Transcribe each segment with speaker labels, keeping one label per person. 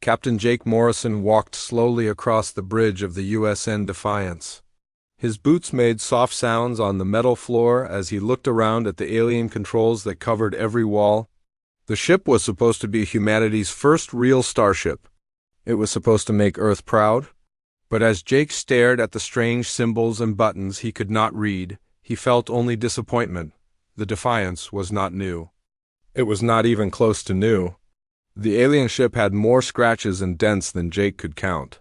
Speaker 1: Captain Jake Morrison walked slowly across the bridge of the USN Defiance. His boots made soft sounds on the metal floor as he looked around at the alien controls that covered every wall. The ship was supposed to be humanity's first real starship. It was supposed to make Earth proud. But as Jake stared at the strange symbols and buttons he could not read, he felt only disappointment. The Defiance was not new. It was not even close to new. The alien ship had more scratches and dents than Jake could count.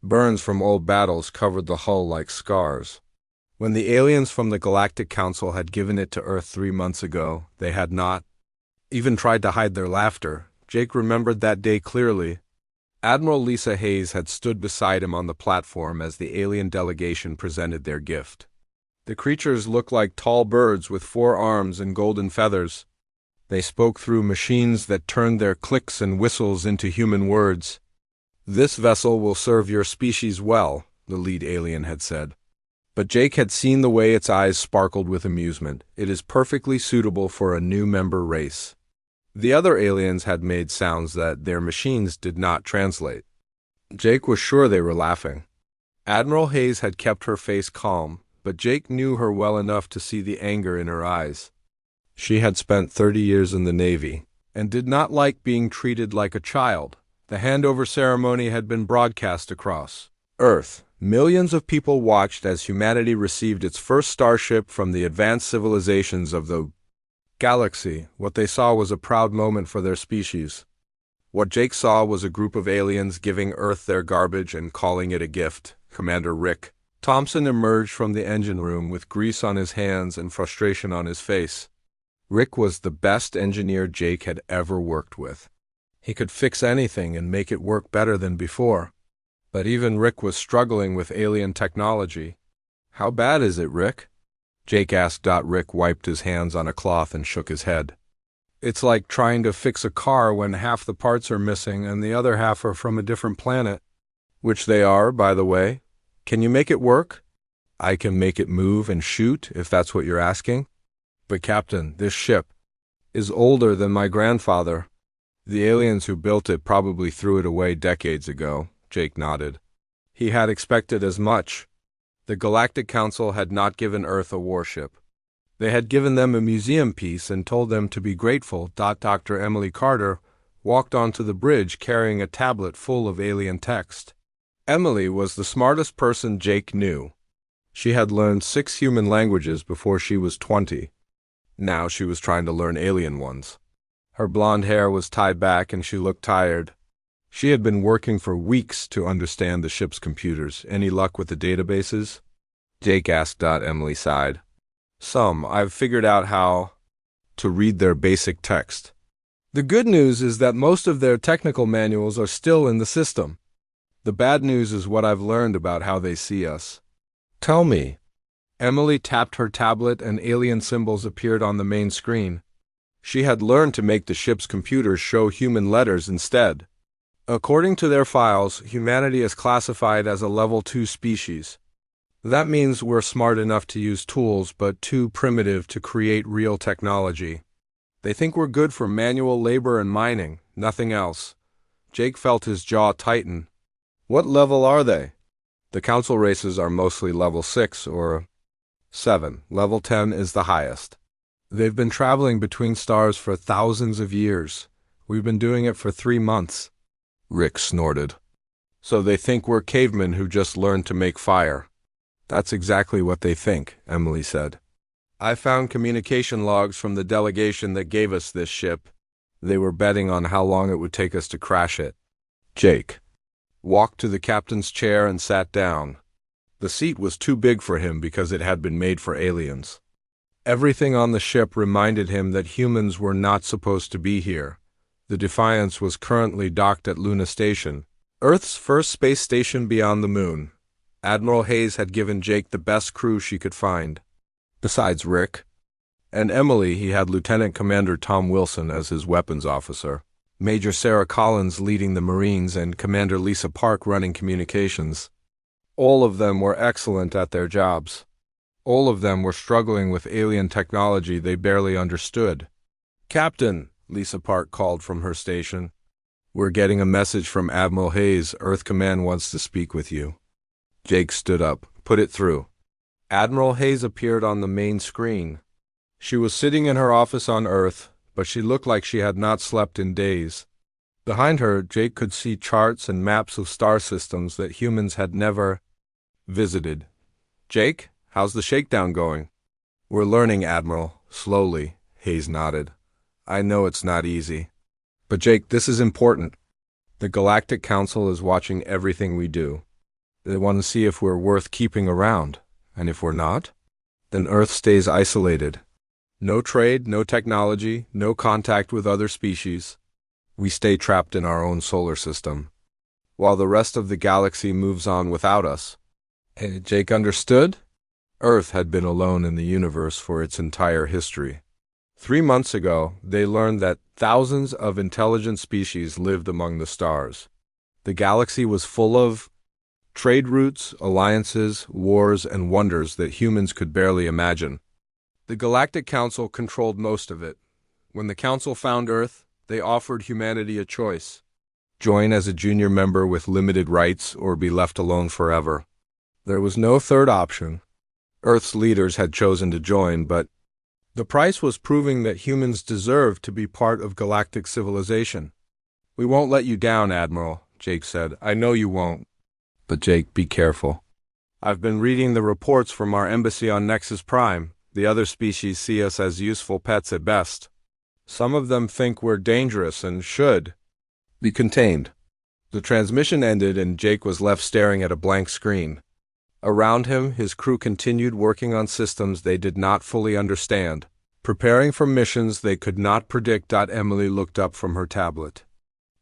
Speaker 1: Burns from old battles covered the hull like scars. When the aliens from the Galactic Council had given it to Earth 3 months ago, they had not even tried to hide their laughter. Jake remembered that day clearly. Admiral Lisa Hayes had stood beside him on the platform as the alien delegation presented their gift. The creatures looked like tall birds with 4 arms and golden feathers. They spoke through machines that turned their clicks and whistles into human words. "This vessel will serve your species well," the lead alien had said. But Jake had seen the way its eyes sparkled with amusement. "It is perfectly suitable for a new member race." The other aliens had made sounds that their machines did not translate. Jake was sure they were laughing. Admiral Hayes had kept her face calm, but Jake knew her well enough to see the anger in her eyes. She had spent 30 years in the Navy, and did not like being treated like a child. The handover ceremony had been broadcast across Earth. Millions of people watched as humanity received its first starship from the advanced civilizations of the galaxy. What they saw was a proud moment for their species. What Jake saw was a group of aliens giving Earth their garbage and calling it a gift. Commander Rick Thompson emerged from the engine room with grease on his hands and frustration on his face. Rick was the best engineer Jake had ever worked with. He could fix anything and make it work better than before. But even Rick was struggling with alien technology. "How bad is it, Rick?" Jake asked. Rick wiped his hands on a cloth and shook his head. "It's like trying to fix a car when half the parts are missing and the other half are from a different planet." "Which they are, by the way. Can you make it work?" "I can make it move and shoot, if that's what you're asking." "But Captain, this ship is older than my grandfather." "The aliens who built it probably threw it away decades ago," Jake nodded. He had expected as much. The Galactic Council had not given Earth a warship. They had given them a museum piece and told them to be grateful. Dr. Emily Carter walked onto the bridge carrying a tablet full of alien text. Emily was the smartest person Jake knew. She had learned 6 human languages before she was 20. Now she was trying to learn alien ones. Her blonde hair was tied back and she looked tired. She had been working for weeks to understand the ship's computers. "Any luck with the databases?" Jake asked. Emily sighed. "Some. I've figured out how to read their basic text. The good news is that most of their technical manuals are still in the system. The bad news is what I've learned about how they see us." "Tell me." Emily tapped her tablet and alien symbols appeared on the main screen. She had learned to make the ship's computers show human letters instead. According to their files, humanity is classified as a level 2 species. That means we're smart enough to use tools but too primitive to create real technology. They think we're good for manual labor and mining, nothing else. Jake felt his jaw tighten. "What level are they?" "The council races are mostly level 6 or 7. Level 10 is the highest. They've been traveling between stars for thousands of years. We've been doing it for 3 months. Rick snorted. "So they think we're cavemen who just learned to make fire." "That's exactly what they think," Emily said. "I found communication logs from the delegation that gave us this ship. They were betting on how long it would take us to crash it." Jake walked to the captain's chair and sat down. The seat was too big for him because it had been made for aliens. Everything on the ship reminded him that humans were not supposed to be here. The Defiance was currently docked at Luna Station, Earth's first space station beyond the moon. Admiral Hayes had given Jake the best crew she could find. Besides Rick and Emily, he had Lieutenant Commander Tom Wilson as his weapons officer, Major Sarah Collins leading the Marines, and Commander Lisa Park running communications. All of them were excellent at their jobs. All of them were struggling with alien technology they barely understood. "Captain," Lisa Park called from her station, We're getting a message from Admiral Hayes. Earth Command wants to speak with you. Jake stood up. Put it through. Admiral Hayes appeared on the main screen. She was sitting in her office on Earth, but she looked like she had not slept in days. Behind her, Jake could see charts and maps of star systems that humans had never visited. Jake, how's the shakedown going? We're learning, Admiral. Slowly, Hayes nodded. I know it's not easy. But Jake, this is important. The Galactic Council is watching everything we do. They want to see if we're worth keeping around. And if we're not, then Earth stays isolated. No trade, no technology, no contact with other species. We stay trapped in our own solar system, while the rest of the galaxy moves on without us. Jake understood? Earth had been alone in the universe for its entire history. 3 months ago, they learned that thousands of intelligent species lived among the stars. The galaxy was full of trade routes, alliances, wars, and wonders that humans could barely imagine. The Galactic Council controlled most of it. When the Council found Earth, they offered humanity a choice: join as a junior member with limited rights or be left alone forever. There was no third option. Earth's leaders had chosen to join, but the price was proving that humans deserved to be part of galactic civilization. We won't let you down, Admiral, Jake said. I know you won't. But Jake, be careful. I've been reading the reports from our embassy on Nexus Prime. The other species see us as useful pets at best. Some of them think we're dangerous and should be contained. The transmission ended and Jake was left staring at a blank screen. Around him, his crew continued working on systems they did not fully understand, preparing for missions they could not predict. Emily looked up from her tablet.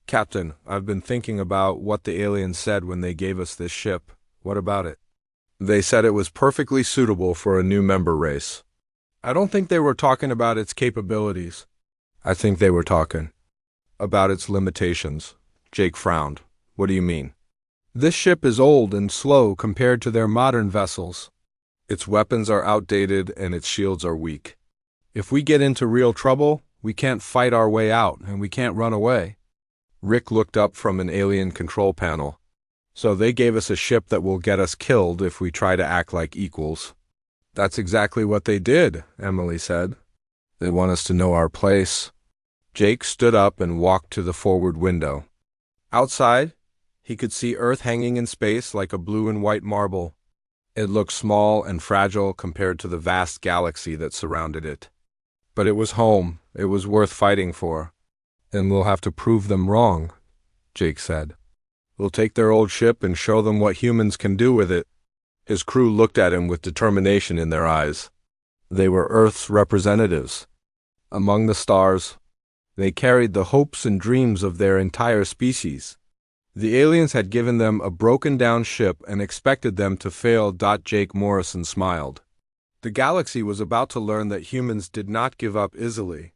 Speaker 1: Captain, I've been thinking about what the aliens said when they gave us this ship. What about it? They said it was perfectly suitable for a new member race. I don't think they were talking about its capabilities. I think they were talking about its limitations. Jake frowned. What do you mean? This ship is old and slow compared to their modern vessels. Its weapons are outdated and its shields are weak. If we get into real trouble, we can't fight our way out and we can't run away. Rick looked up from an alien control panel. So they gave us a ship that will get us killed if we try to act like equals. That's exactly what they did, Emily said. They want us to know our place. Jake stood up and walked to the forward window. Outside, he could see Earth hanging in space like a blue and white marble. It looked small and fragile compared to the vast galaxy that surrounded it. But it was home. It was worth fighting for. And we'll have to prove them wrong, Jake said. We'll take their old ship and show them what humans can do with it. His crew looked at him with determination in their eyes. They were Earth's representatives. Among the stars, they carried the hopes and dreams of their entire species. The aliens had given them a broken-down ship and expected them to fail. Jake Morrison smiled. The galaxy was about to learn that humans did not give up easily.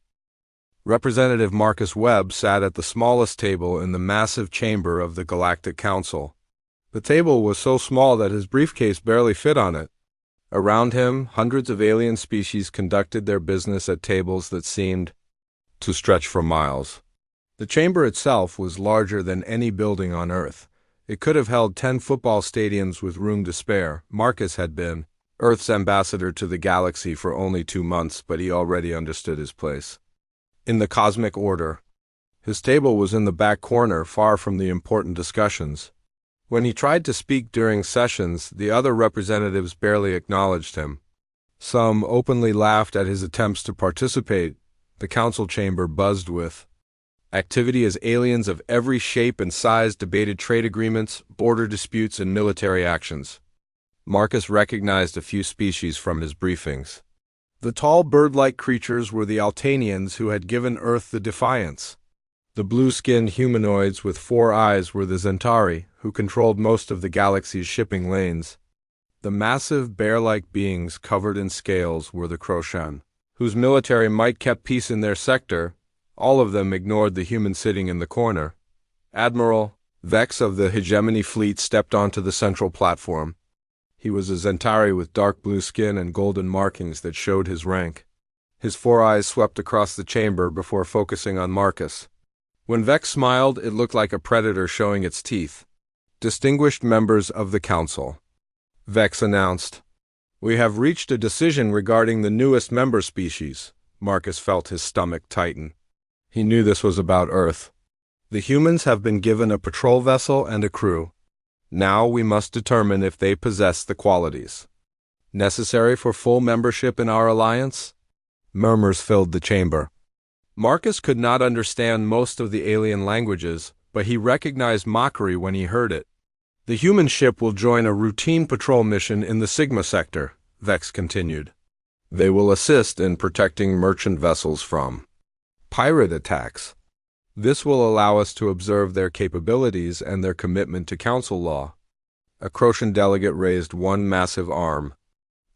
Speaker 1: Representative Marcus Webb sat at the smallest table in the massive chamber of the Galactic Council. The table was so small that his briefcase barely fit on it. Around him, hundreds of alien species conducted their business at tables that seemed to stretch for miles. The chamber itself was larger than any building on Earth. It could have held 10 football stadiums with room to spare. Marcus had been Earth's ambassador to the galaxy for only 2 months, but he already understood his place in the cosmic order. His table was in the back corner, far from the important discussions. When he tried to speak during sessions, the other representatives barely acknowledged him. Some openly laughed at his attempts to participate. The council chamber buzzed with activity as aliens of every shape and size debated trade agreements, border disputes, and military actions. Marcus recognized a few species from his briefings. The tall bird-like creatures were the Altanians who had given Earth the Defiance. The blue-skinned humanoids with 4 eyes were the Zentari, who controlled most of the galaxy's shipping lanes. The massive bear-like beings covered in scales were the Croshan, whose military might kept peace in their sector. All of them ignored the human sitting in the corner. Admiral Vex of the Hegemony Fleet stepped onto the central platform. He was a Zentari with dark blue skin and golden markings that showed his rank. His 4 eyes swept across the chamber before focusing on Marcus. When Vex smiled, it looked like a predator showing its teeth. Distinguished members of the Council, Vex announced. We have reached a decision regarding the newest member species. Marcus felt his stomach tighten. He knew this was about Earth. The humans have been given a patrol vessel and a crew. Now we must determine if they possess the qualities necessary for full membership in our alliance. Murmurs filled the chamber. Marcus could not understand most of the alien languages, but he recognized mockery when he heard it. The human ship will join a routine patrol mission in the Sigma sector, Vex continued. They will assist in protecting merchant vessels from pirate attacks. This will allow us to observe their capabilities and their commitment to council law. A Croatian delegate raised one massive arm.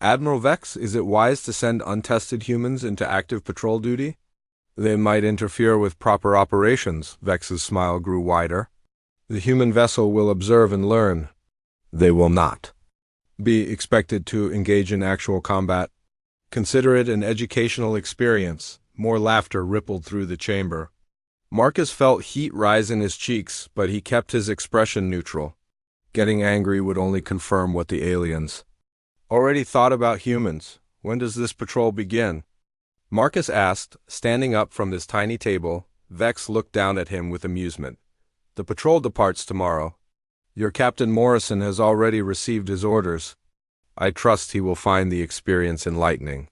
Speaker 1: Admiral Vex, is it wise to send untested humans into active patrol duty? They might interfere with proper operations. Vex's smile grew wider. The human vessel will observe and learn. They will not be expected to engage in actual combat. Consider it an educational experience. More laughter rippled through the chamber. Marcus felt heat rise in his cheeks, but he kept his expression neutral. Getting angry would only confirm what the aliens already thought about humans. When does this patrol begin? Marcus asked, standing up from his tiny table. Vex looked down at him with amusement. The patrol departs tomorrow. Your Captain Morrison has already received his orders. I trust he will find the experience enlightening.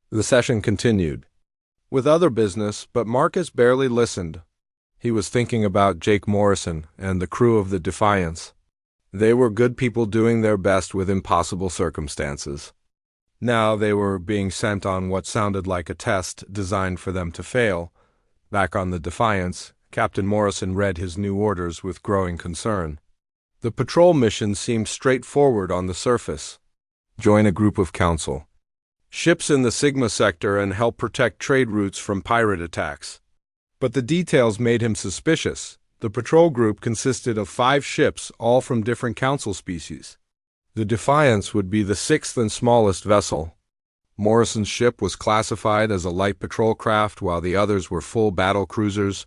Speaker 1: The session continued with other business, but Marcus barely listened. He was thinking about Jake Morrison and the crew of the Defiance. They were good people doing their best with impossible circumstances. Now they were being sent on what sounded like a test designed for them to fail. Back on the Defiance, Captain Morrison read his new orders with growing concern. The patrol mission seemed straightforward on the surface. Join a group of council ships in the Sigma sector and help protect trade routes from pirate attacks. But the details made him suspicious. The patrol group consisted of 5 ships, all from different council species. The Defiance would be the 6th and smallest vessel. Morrison's ship was classified as a light patrol craft, while the others were full battle cruisers.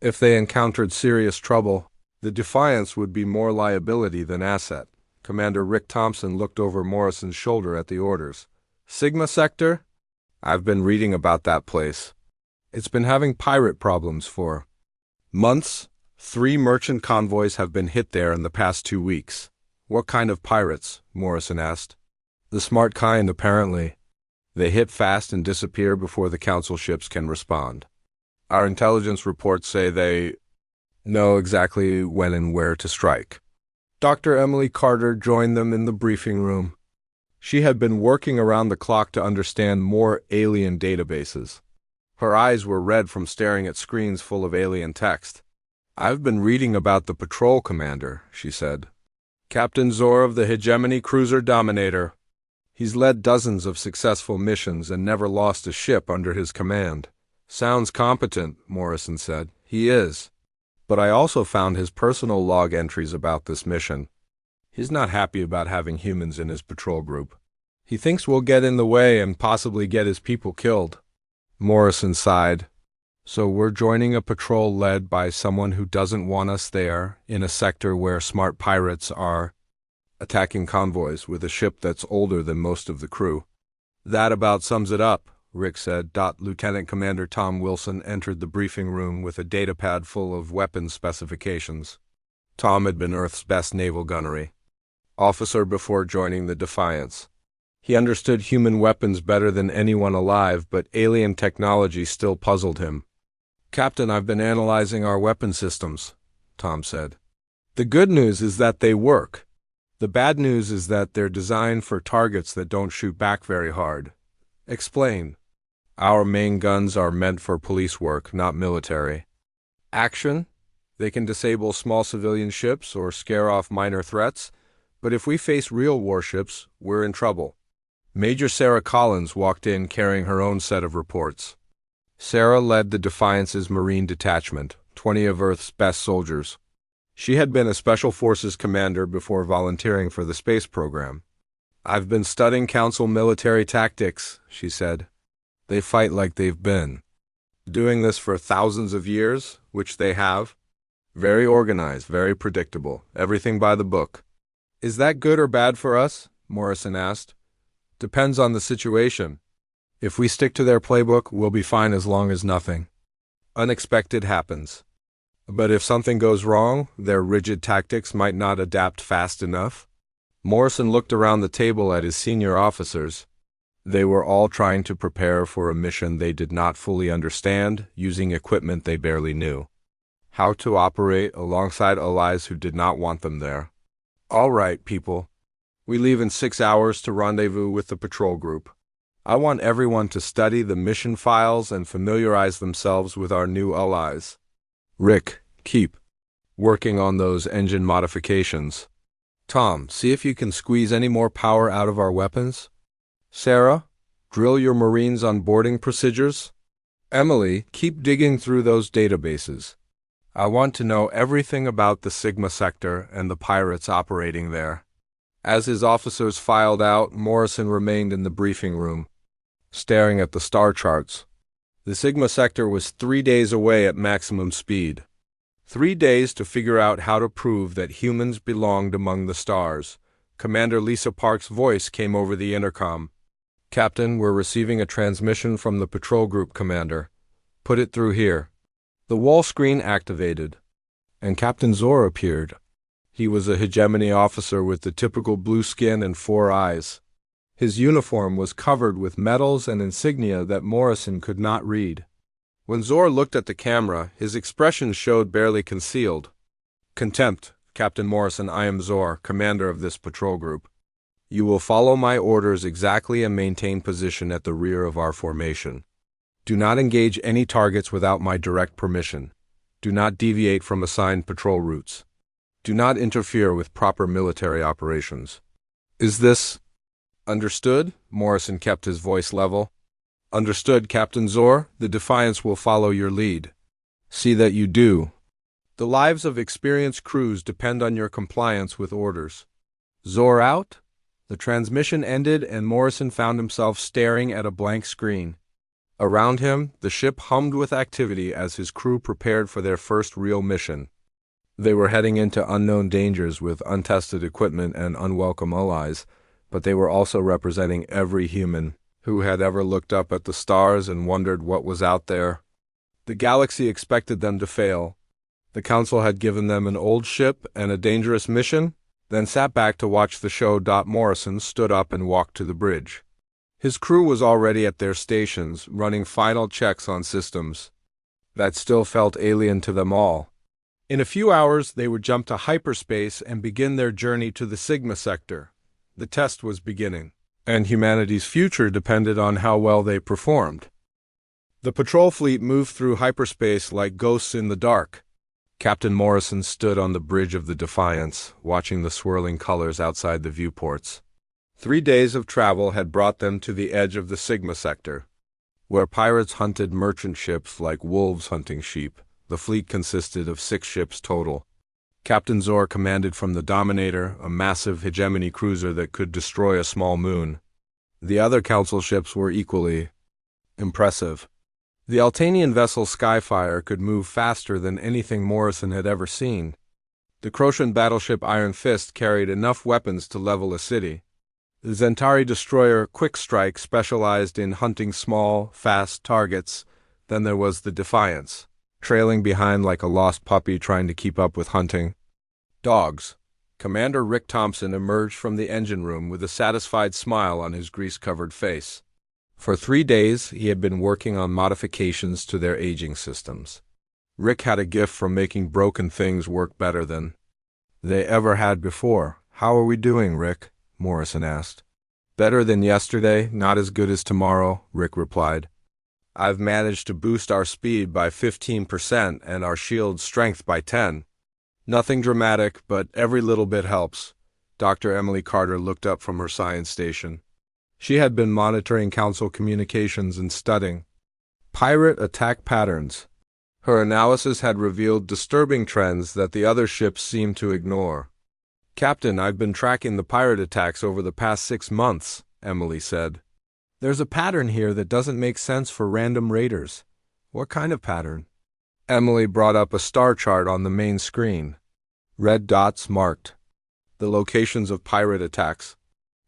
Speaker 1: If they encountered serious trouble, the Defiance would be more liability than asset. Commander Rick Thompson looked over Morrison's shoulder at the orders. Sigma sector? I've been reading about that place. It's been having pirate problems for months. 3 merchant convoys have been hit there in the past 2 weeks. What kind of pirates? Morrison asked. The smart kind, apparently. They hit fast and disappear before the council ships can respond. Our intelligence reports say they know exactly when and where to strike. Dr. Emily Carter joined them in the briefing room. She had been working around the clock to understand more alien databases. Her eyes were red from staring at screens full of alien text. I've been reading about the patrol commander, she said. Captain Zor of the Hegemony Cruiser Dominator. He's led dozens of successful missions and never lost a ship under his command. Sounds competent, Morrison said. He is. But I also found his personal log entries about this mission. He's not happy about having humans in his patrol group. He thinks we'll get in the way and possibly get his people killed. Morrison sighed. So we're joining a patrol led by someone who doesn't want us there, in a sector where smart pirates are attacking convoys with a ship that's older than most of the crew. That about sums it up, Rick said. Lieutenant Commander Tom Wilson entered the briefing room with a datapad full of weapons specifications. Tom had been Earth's best naval gunnery officer before joining the Defiance. He understood human weapons better than anyone alive, but alien technology still puzzled him. Captain, I've been analyzing our weapon systems, Tom said. The good news is that they work. The bad news is that they're designed for targets that don't shoot back very hard. Explain. Our main guns are meant for police work, not military. Action? They can disable small civilian ships or scare off minor threats, but if we face real warships, we're in trouble. Major Sarah Collins walked in carrying her own set of reports. Sarah led the Defiance's Marine Detachment, 20 of Earth's best soldiers. She had been a Special Forces commander before volunteering for the space program. I've been studying Council military tactics, she said. They fight like they've been Doing this for thousands of years, which they have. Very organized, very predictable, everything by the book. Is that good or bad for us? Morrison asked. Depends on the situation. If we stick to their playbook, we'll be fine as long as nothing unexpected happens. But if something goes wrong, their rigid tactics might not adapt fast enough. Morrison looked around the table at his senior officers. They were all trying to prepare for a mission they did not fully understand, using equipment they barely knew. How to operate alongside allies who did not want them there. All right, people. We leave in 6 hours to rendezvous with the patrol group. I want everyone to study the mission files and familiarize themselves with our new allies. Rick, keep working on those engine modifications. Tom, see if you can squeeze any more power out of our weapons. Sarah, drill your Marines on boarding procedures. Emily, keep digging through those databases. I want to know everything about the Sigma sector and the pirates operating there. As his officers filed out, Morrison remained in the briefing room, staring at the star charts. The Sigma sector was 3 days away at maximum speed. 3 days to figure out how to prove that humans belonged among the stars. Commander Lisa Park's voice came over the intercom. Captain, we're receiving a transmission from the patrol group commander. Put it through here. The wall screen activated, and Captain Zor appeared. He was a hegemony officer with the typical blue skin and 4 eyes. His uniform was covered with medals and insignia that Morrison could not read. When Zor looked at the camera, his expression showed barely concealed. Contempt, Captain Morrison, I am Zor, commander of this patrol group. You will follow my orders exactly and maintain position at the rear of our formation. Do not engage any targets without my direct permission. Do not deviate from assigned patrol routes. Do not interfere with proper military operations. Is this understood? Morrison kept his voice level. Understood, Captain Zor. The Defiance will follow your lead. See that you do. The lives of experienced crews depend on your compliance with orders. Zor out? The transmission ended and Morrison found himself staring at a blank screen. Around him, the ship hummed with activity as his crew prepared for their first real mission. They were heading into unknown dangers with untested equipment and unwelcome allies, but they were also representing every human who had ever looked up at the stars and wondered what was out there. The galaxy expected them to fail. The Council had given them an old ship and a dangerous mission, then sat back to watch the show. Morrison stood up and walked to the bridge. His crew was already at their stations, running final checks on systems that still felt alien to them all. In a few hours, they would jump to hyperspace and begin their journey to the Sigma sector. The test was beginning, and humanity's future depended on how well they performed. The patrol fleet moved through hyperspace like ghosts in the dark. Captain Morrison stood on the bridge of the Defiance, watching the swirling colors outside the viewports. 3 days of travel had brought them to the edge of the Sigma sector, where pirates hunted merchant ships like wolves hunting sheep. The fleet consisted of 6 ships total. Captain Zor commanded from the Dominator, a massive hegemony cruiser that could destroy a small moon. The other Council ships were equally impressive. The Altanian vessel Skyfire could move faster than anything Morrison had ever seen. The Crocian battleship Iron Fist carried enough weapons to level a city. The Zentari destroyer Quick Strike specialized in hunting small, fast targets. Then there was the Defiance, trailing behind like a lost puppy trying to keep up with hunting dogs. Commander Rick Thompson emerged from the engine room with a satisfied smile on his grease-covered face. For 3 days, he had been working on modifications to their aging systems. Rick had a gift for making broken things work better than they ever had before. How are we doing, Rick? Morrison asked. Better than yesterday, not as good as tomorrow, Rick replied. I've managed to boost our speed by 15% and our shield strength by 10. Nothing dramatic, but every little bit helps. Dr. Emily Carter looked up from her science station. She had been monitoring Council communications and studying pirate attack patterns. Her analysis had revealed disturbing trends that the other ships seemed to ignore. Captain, I've been tracking the pirate attacks over the past 6 months, Emily said. There's a pattern here that doesn't make sense for random raiders. What kind of pattern? Emily brought up a star chart on the main screen. Red dots marked the locations of pirate attacks.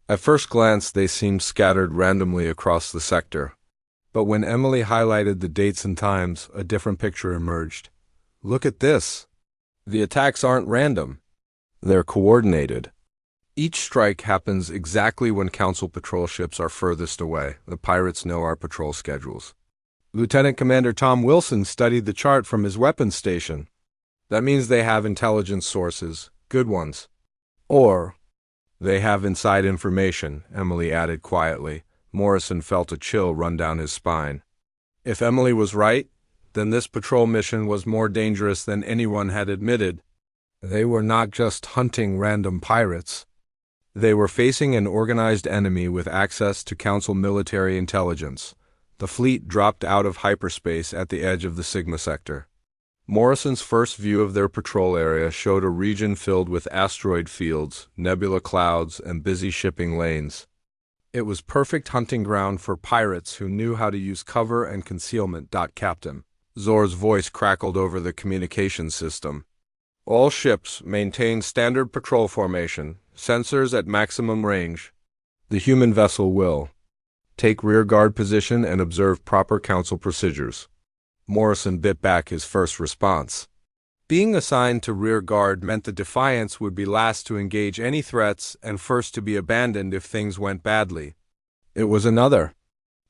Speaker 1: At first glance, they seemed scattered randomly across the sector. But when Emily highlighted the dates and times, a different picture emerged. Look at this. The attacks aren't random. They're coordinated. Each strike happens exactly when Council patrol ships are furthest away. The pirates know our patrol schedules. Lieutenant Commander Tom Wilson studied the chart from his weapons station. That means they have intelligence sources, good ones. Or they have inside information, Emily added quietly. Morrison felt a chill run down his spine. If Emily was right, then this patrol mission was more dangerous than anyone had admitted. They were not just hunting random pirates. They were facing an organized enemy with access to Council military intelligence. The fleet dropped out of hyperspace at the edge of the Sigma sector. Morrison's first view of their patrol area showed a region filled with asteroid fields, nebula clouds, and busy shipping lanes. It was perfect hunting ground for pirates who knew how to use cover and concealment. Captain Zor's voice crackled over the communication system. All ships maintain standard patrol formation, sensors at maximum range. The human vessel will take rear guard position and observe proper Council procedures. Morrison bit back his first response. Being assigned to rear guard meant the Defiance would be last to engage any threats and first to be abandoned if things went badly. It was another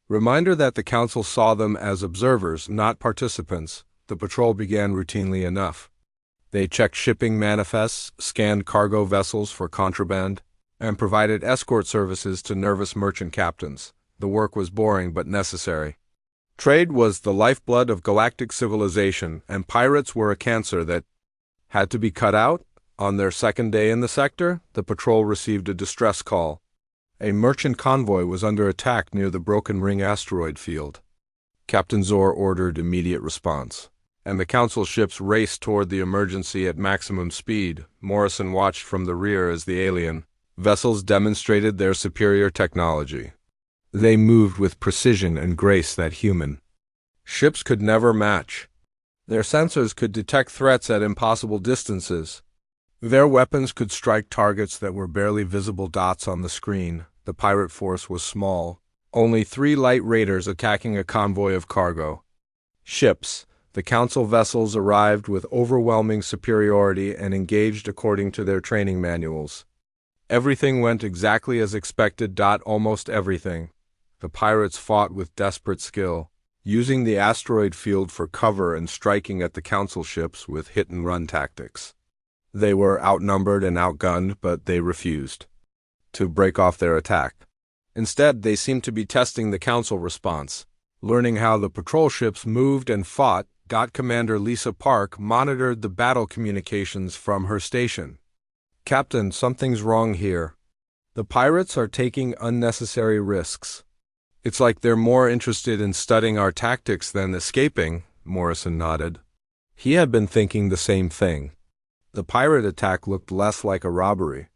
Speaker 1: reminder that the Council saw them as observers, not participants. The patrol began routinely enough. They checked shipping manifests, scanned cargo vessels for contraband, and provided escort services to nervous merchant captains. The work was boring but necessary. Trade was the lifeblood of galactic civilization, and pirates were a cancer that had to be cut out. On their second day in the sector, the patrol received a distress call. A merchant convoy was under attack near the Broken Ring asteroid field. Captain Zor ordered immediate response, and the Council ships raced toward the emergency at maximum speed. Morrison watched from the rear as the alien vessels demonstrated their superior technology. They moved with precision and grace that human ships could never match. Their sensors could detect threats at impossible distances. Their weapons could strike targets that were barely visible dots on the screen. The pirate force was small, only 3 light raiders attacking a convoy of cargo ships. The Council vessels arrived with overwhelming superiority and engaged according to their training manuals. Everything went exactly as expected. Almost everything. The pirates fought with desperate skill, using the asteroid field for cover and striking at the Council ships with hit-and-run tactics. They were outnumbered and outgunned, but they refused to break off their attack. Instead, they seemed to be testing the Council response, learning how the patrol ships moved and fought. Commander Lisa Park monitored the battle communications from her station. Captain, something's wrong here. The pirates are taking unnecessary risks. It's like they're more interested in studying our tactics than escaping, Morrison nodded. He had been thinking the same thing. The pirate attack looked less like a robbery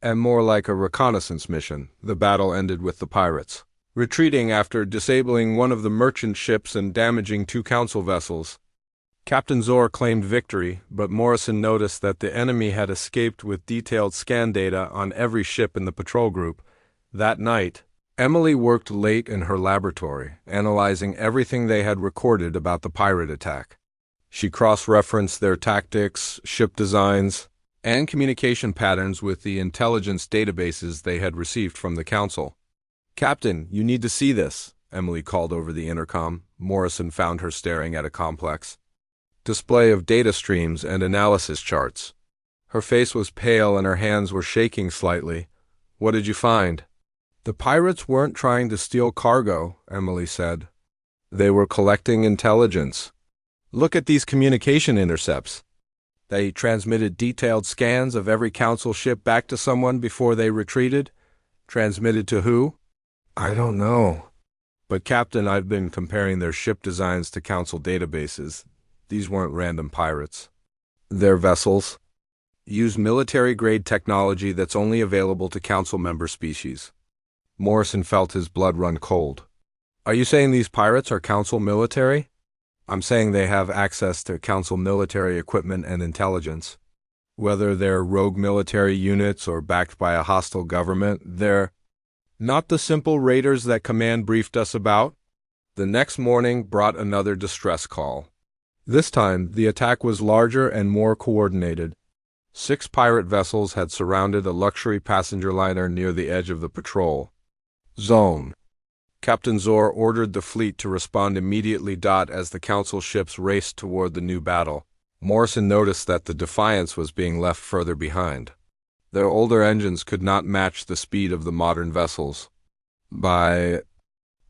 Speaker 1: and more like a reconnaissance mission. The battle ended with the pirates retreating after disabling one of the merchant ships and damaging 2 Council vessels. Captain Zor claimed victory, but Morrison noticed that the enemy had escaped with detailed scan data on every ship in the patrol group. That night, Emily worked late in her laboratory, analyzing everything they had recorded about the pirate attack. She cross-referenced their tactics, ship designs, and communication patterns with the intelligence databases they had received from the Council. Captain, you need to see this, Emily called over the intercom. Morrison found her staring at a complex display of data streams and analysis charts. Her face was pale and her hands were shaking slightly. What did you find? The pirates weren't trying to steal cargo, Emily said. They were collecting intelligence. Look at these communication intercepts. They transmitted detailed scans of every Council ship back to someone before they retreated. Transmitted to who? I don't know. But Captain, I've been comparing their ship designs to Council databases. These weren't random pirates. Their vessels use military-grade technology that's only available to Council member species. Morrison felt his blood run cold. Are you saying these pirates are Council military? I'm saying they have access to Council military equipment and intelligence. Whether they're rogue military units or backed by a hostile government, they're not the simple raiders that Command briefed us about. The next morning brought another distress call. This time, the attack was larger and more coordinated. 6 pirate vessels had surrounded a luxury passenger liner near the edge of the patrol zone. Captain Zor ordered the fleet to respond immediately. As the Council ships raced toward the new battle, Morrison noticed that the Defiance was being left further behind. Their older engines could not match the speed of the modern vessels. By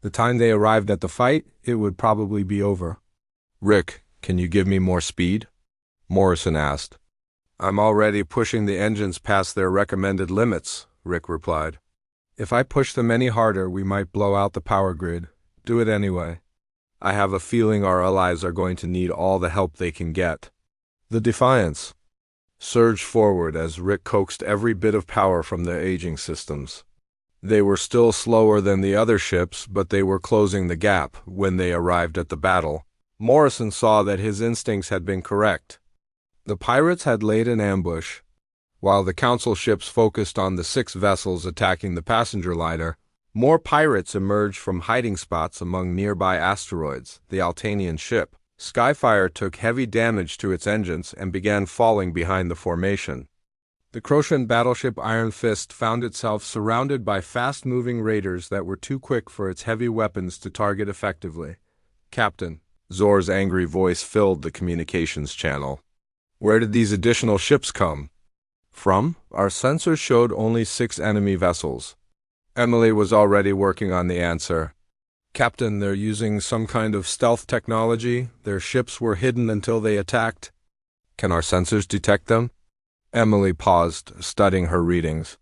Speaker 1: the time they arrived at the fight, it would probably be over. "Rick, can you give me more speed?" Morrison asked. "I'm already pushing the engines past their recommended limits," Rick replied. "If I push them any harder, we might blow out the power grid. Do it anyway. I have a feeling our allies are going to need all the help they can get." The Defiance surged forward as Rick coaxed every bit of power from their aging systems. They were still slower than the other ships, but they were closing the gap. When they arrived at the battle, Morrison saw that his instincts had been correct. The pirates had laid an ambush. While the Council ships focused on the 6 vessels attacking the passenger liner, more pirates emerged from hiding spots among nearby asteroids. The Altanian ship, Skyfire, took heavy damage to its engines and began falling behind the formation. The Crocian battleship Iron Fist found itself surrounded by fast-moving raiders that were too quick for its heavy weapons to target effectively. "Captain," Zor's angry voice filled the communications channel. "Where did these additional ships come from? Our sensors showed only 6 enemy vessels." Emily was already working on the answer. "Captain, they're using some kind of stealth technology. Their ships were hidden until they attacked." "Can our sensors detect them?" Emily paused, studying her readings.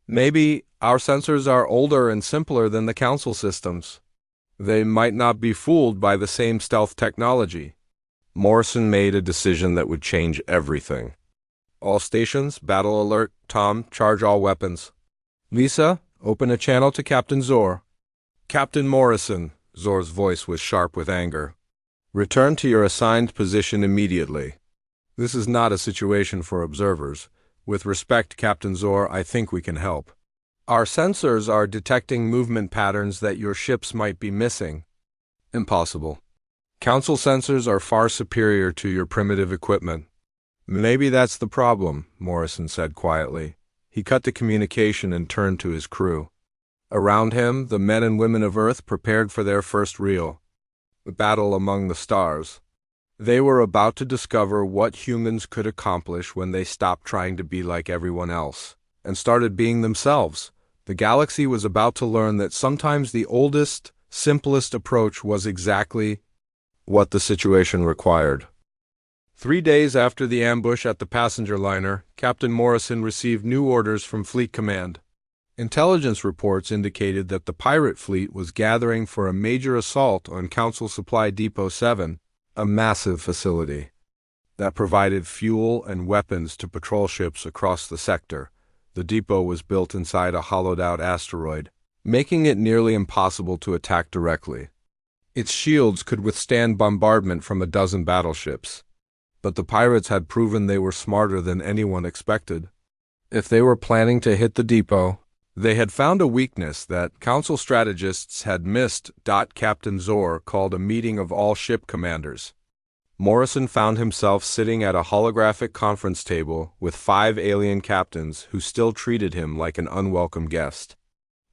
Speaker 1: "Maybe our sensors are older and simpler than the Council systems. They might not be fooled by the same stealth technology." Morrison made a decision that would change everything. "All stations, battle alert. Tom, charge all weapons. Lisa, open a channel to Captain Zor." "Captain Morrison," Zor's voice was sharp with anger. "Return to your assigned position immediately. This is not a situation for observers. With respect, Captain Zor, I think we can help. Our sensors are detecting movement patterns that your ships might be missing." "Impossible. Council sensors are far superior to your primitive equipment." "Maybe that's the problem," Morrison said quietly. He cut the communication and turned to his crew. Around him, the men and women of Earth prepared for their first real battle among the stars. They were about to discover what humans could accomplish when they stopped trying to be like everyone else and started being themselves. The galaxy was about to learn that sometimes the oldest, simplest approach was exactly what the situation required. 3 days after the ambush at the passenger liner, Captain Morrison received new orders from Fleet Command. Intelligence reports indicated that the pirate fleet was gathering for a major assault on Council Supply Depot 7, a massive facility that provided fuel and weapons to patrol ships across the sector. The depot was built inside a hollowed-out asteroid, making it nearly impossible to attack directly. Its shields could withstand bombardment from a dozen battleships, but the pirates had proven they were smarter than anyone expected. If they were planning to hit the depot, they had found a weakness that Council strategists had missed. Captain Zor called a meeting of all ship commanders. Morrison found himself sitting at a holographic conference table with 5 alien captains who still treated him like an unwelcome guest.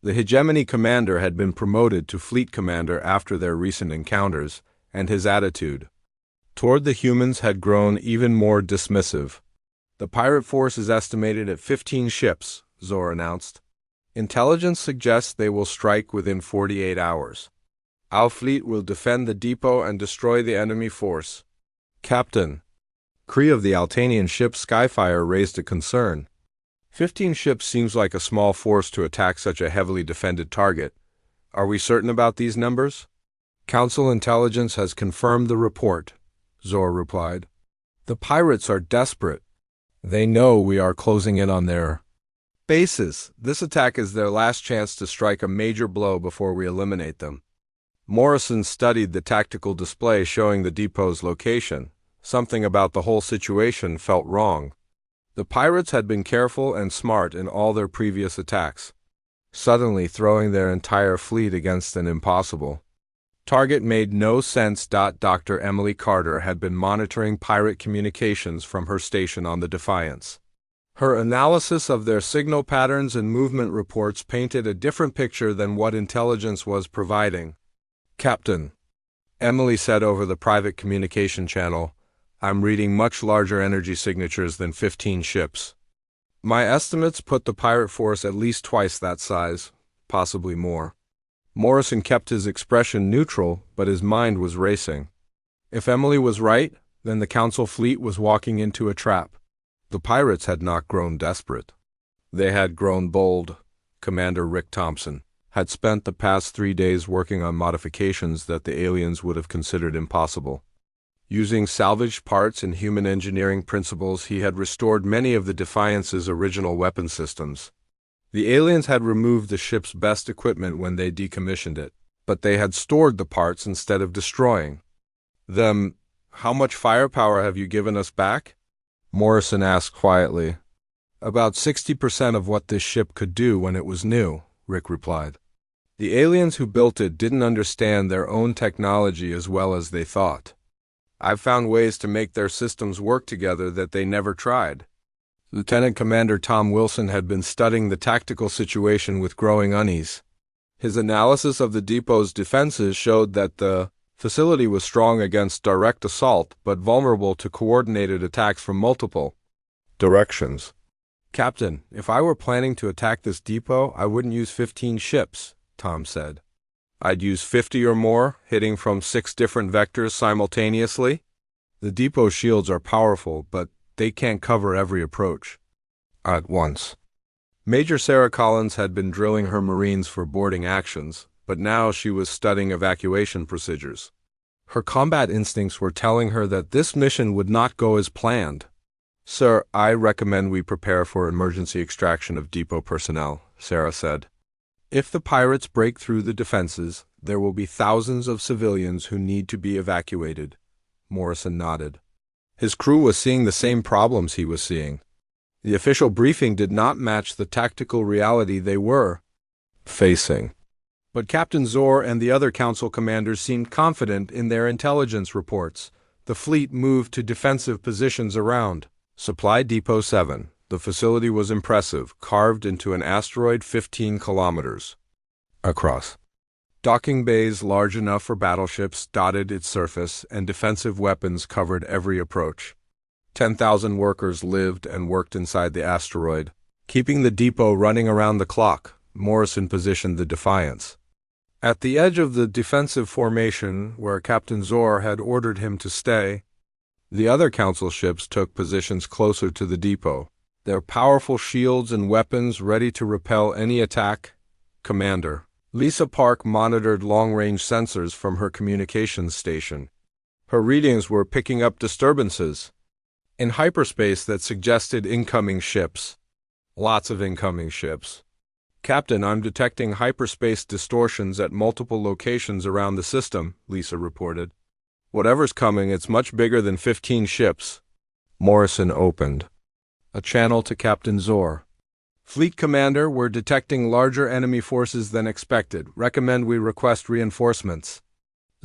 Speaker 1: The Hegemony commander had been promoted to fleet commander after their recent encounters, and his attitude toward the humans had grown even more dismissive. "The pirate force is estimated at 15 ships, Zor announced. "Intelligence suggests they will strike within 48 hours. Our fleet will defend the depot and destroy the enemy force." "Captain," Cree of the Altanian ship Skyfire raised a concern. 15 ships seems like a small force to attack such a heavily defended target. Are we certain about these numbers?" "Council intelligence has confirmed the report," Zor replied. "The pirates are desperate. They know we are closing in on their bases. This attack is their last chance to strike a major blow before we eliminate them." Morrison studied the tactical display showing the depot's location. Something about the whole situation felt wrong. The pirates had been careful and smart in all their previous attacks. Suddenly throwing their entire fleet against an impossible target made no sense. Dr. Emily Carter had been monitoring pirate communications from her station on the Defiance. Her analysis of their signal patterns and movement reports painted a different picture than what intelligence was providing. "Captain," Emily said over the private communication channel, "I'm reading much larger energy signatures than 15 ships. My estimates put the pirate force at least twice that size, possibly more." Morrison kept his expression neutral, but his mind was racing. If Emily was right, then the Council fleet was walking into a trap. The pirates had not grown desperate. They had grown bold. Commander Rick Thompson had spent the past 3 days working on modifications that the aliens would have considered impossible. Using salvaged parts and human engineering principles, he had restored many of the Defiance's original weapon systems. The aliens had removed the ship's best equipment when they decommissioned it, but they had stored the parts instead of destroying them. "How much firepower have you given us back?" Morrison asked quietly. "About 60% of what this ship could do when it was new," Rick replied. "The aliens who built it didn't understand their own technology as well as they thought. I've found ways to make their systems work together that they never tried." Lieutenant Commander Tom Wilson had been studying the tactical situation with growing unease. His analysis of the depot's defenses showed that the facility was strong against direct assault but vulnerable to coordinated attacks from multiple directions. "Captain, if I were planning to attack this depot, I wouldn't use 15 ships," Tom said. "I'd use 50 or more, hitting from 6 different vectors simultaneously. The depot shields are powerful, but they can't cover every approach at once." Major Sarah Collins had been drilling her Marines for boarding actions, but now she was studying evacuation procedures. Her combat instincts were telling her that this mission would not go as planned. "Sir, I recommend we prepare for emergency extraction of depot personnel," Sarah said. "If the pirates break through the defenses, there will be thousands of civilians who need to be evacuated." Morrison nodded. His crew was seeing the same problems he was seeing. The official briefing did not match the tactical reality they were facing. But Captain Zor and the other council commanders seemed confident in their intelligence reports. The fleet moved to defensive positions around Supply Depot 7. The facility was impressive, carved into an asteroid 15 kilometers across. Docking bays large enough for battleships dotted its surface, and defensive weapons covered every approach. 10,000 workers lived and worked inside the asteroid, keeping the depot running around the clock. Morrison positioned the Defiance at the edge of the defensive formation where Captain Zor had ordered him to stay. The other council ships took positions closer to the depot, their powerful shields and weapons ready to repel any attack. "Commander," Lisa Park monitored long-range sensors from her communications station. Her readings were picking up disturbances in hyperspace that suggested incoming ships. Lots of incoming ships. "Captain, I'm detecting hyperspace distortions at multiple locations around the system," Lisa reported. "Whatever's coming, it's much bigger than 15 ships." Morrison opened a channel to Captain Zor. "Fleet Commander, we're detecting larger enemy forces than expected. Recommend we request reinforcements."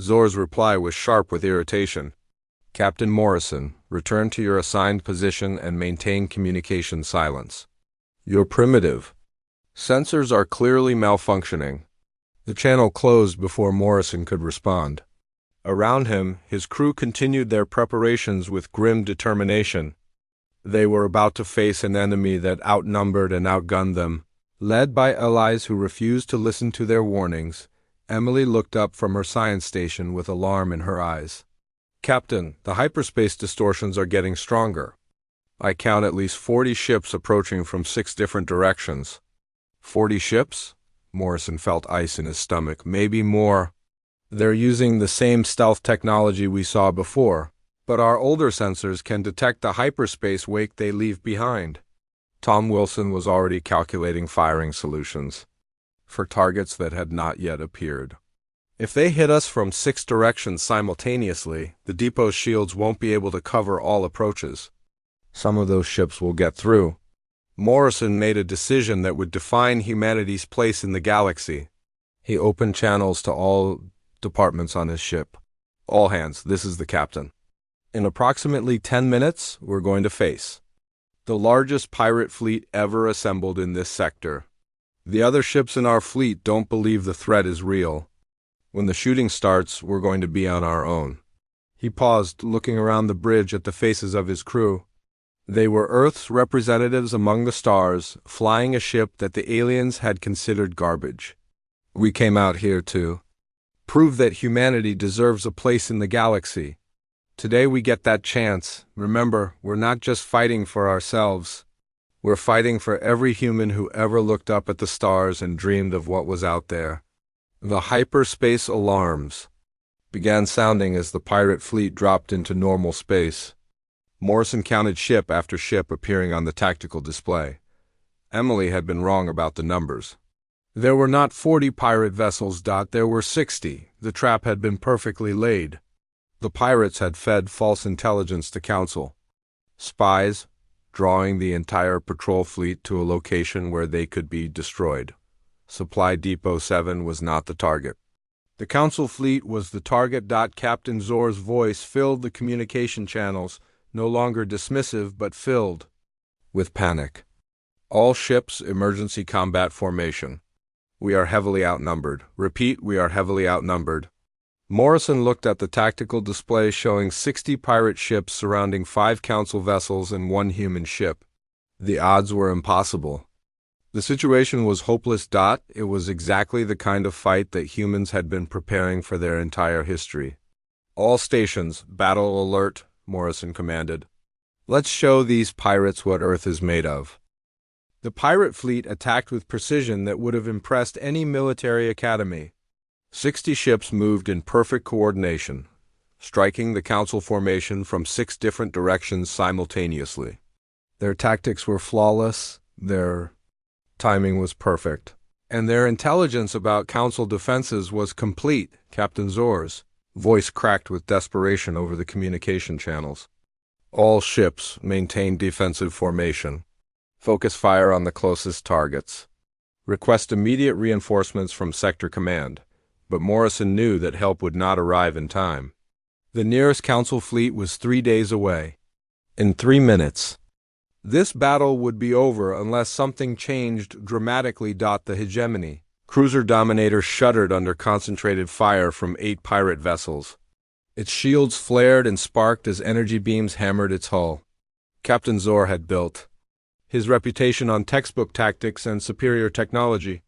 Speaker 1: Zor's reply was sharp with irritation. "Captain Morrison, return to your assigned position and maintain communication silence. You're primitive. Sensors are clearly malfunctioning." The channel closed before Morrison could respond. Around him, his crew continued their preparations with grim determination. They were about to face an enemy that outnumbered and outgunned them. Led by allies who refused to listen to their warnings, Emily looked up from her science station with alarm in her eyes. "Captain, the hyperspace distortions are getting stronger. I count at least 40 ships approaching from 6 different directions." 40 ships? Morrison felt ice in his stomach. "Maybe more. They're using the same stealth technology we saw before, but our older sensors can detect the hyperspace wake they leave behind." Tom Wilson was already calculating firing solutions for targets that had not yet appeared. If they hit us from 6 directions simultaneously, the depot's shields won't be able to cover all approaches. Some of those ships will get through. Morrison made a decision that would define humanity's place in the galaxy. He opened channels to all departments on his ship. All hands, this is the captain. In approximately 10 minutes, we're going to face the largest pirate fleet ever assembled in this sector. The other ships in our fleet don't believe the threat is real. When the shooting starts, we're going to be on our own. He paused, looking around the bridge at the faces of his crew. They were Earth's representatives among the stars, flying a ship that the aliens had considered garbage. We came out here to prove that humanity deserves a place in the galaxy. Today we get that chance. Remember, we're not just fighting for ourselves. We're fighting for every human who ever looked up at the stars and dreamed of what was out there. The hyperspace alarms began sounding as the pirate fleet dropped into normal space. Morrison counted ship after ship appearing on the tactical display. Emily had been wrong about the numbers. There were not 40 pirate vessels. There were 60. The trap had been perfectly laid. The pirates had fed false intelligence to Council. Spies, drawing the entire patrol fleet to a location where they could be destroyed. Supply Depot 7 was not the target. The Council fleet was the target. Captain Zor's voice filled the communication channels, no longer dismissive but filled with panic. All ships, emergency combat formation. We are heavily outnumbered. Repeat, we are heavily outnumbered. Morrison looked at the tactical display showing 60 pirate ships surrounding 5 Council vessels and 1 human ship. The odds were impossible. The situation was hopeless. It was exactly the kind of fight that humans had been preparing for their entire history. All stations, battle alert, Morrison commanded. Let's show these pirates what Earth is made of. The pirate fleet attacked with precision that would have impressed any military academy. 60 ships moved in perfect coordination, striking the Council formation from 6 different directions simultaneously. Their tactics were flawless, their timing was perfect, and their intelligence about Council defenses was complete. Captain Zor's voice cracked with desperation over the communication channels. All ships maintain defensive formation. Focus fire on the closest targets. Request immediate reinforcements from Sector Command. But Morrison knew that help would not arrive in time. The nearest Council fleet was 3 days away. In 3 minutes, this battle would be over unless something changed dramatically. The hegemony cruiser Dominator shuddered under concentrated fire from 8 pirate vessels. Its shields flared and sparked as energy beams hammered its hull. Captain Zor had built his reputation on textbook tactics and superior technology.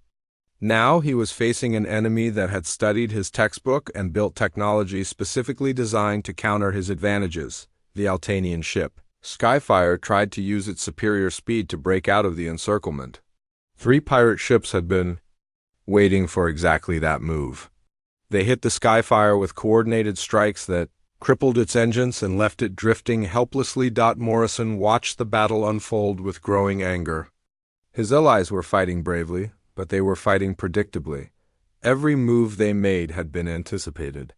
Speaker 1: Now he was facing an enemy that had studied his textbook and built technology specifically designed to counter his advantages, the Altanian ship. Skyfire tried to use its superior speed to break out of the encirclement. 3 pirate ships had been waiting for exactly that move. They hit the Skyfire with coordinated strikes that crippled its engines and left it drifting helplessly. Morrison watched the battle unfold with growing anger. His allies were fighting bravely, but they were fighting predictably. Every move they made had been anticipated.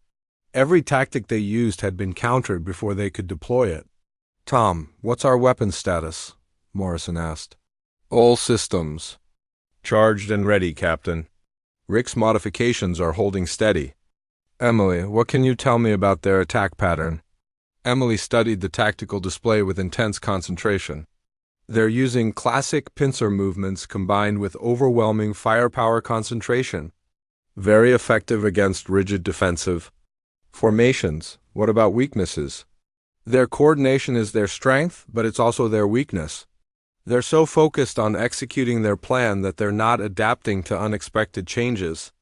Speaker 1: Every tactic they used had been countered before they could deploy it. Tom, what's our weapons status? Morrison asked. All systems charged and ready, Captain. Rick's modifications are holding steady. Emily, what can you tell me about their attack pattern? Emily studied the tactical display with intense concentration. They're using classic pincer movements combined with overwhelming firepower concentration. Very effective against rigid defensive formations. What about weaknesses? Their coordination is their strength, but it's also their weakness. They're so focused on executing their plan that they're not adapting to unexpected changes.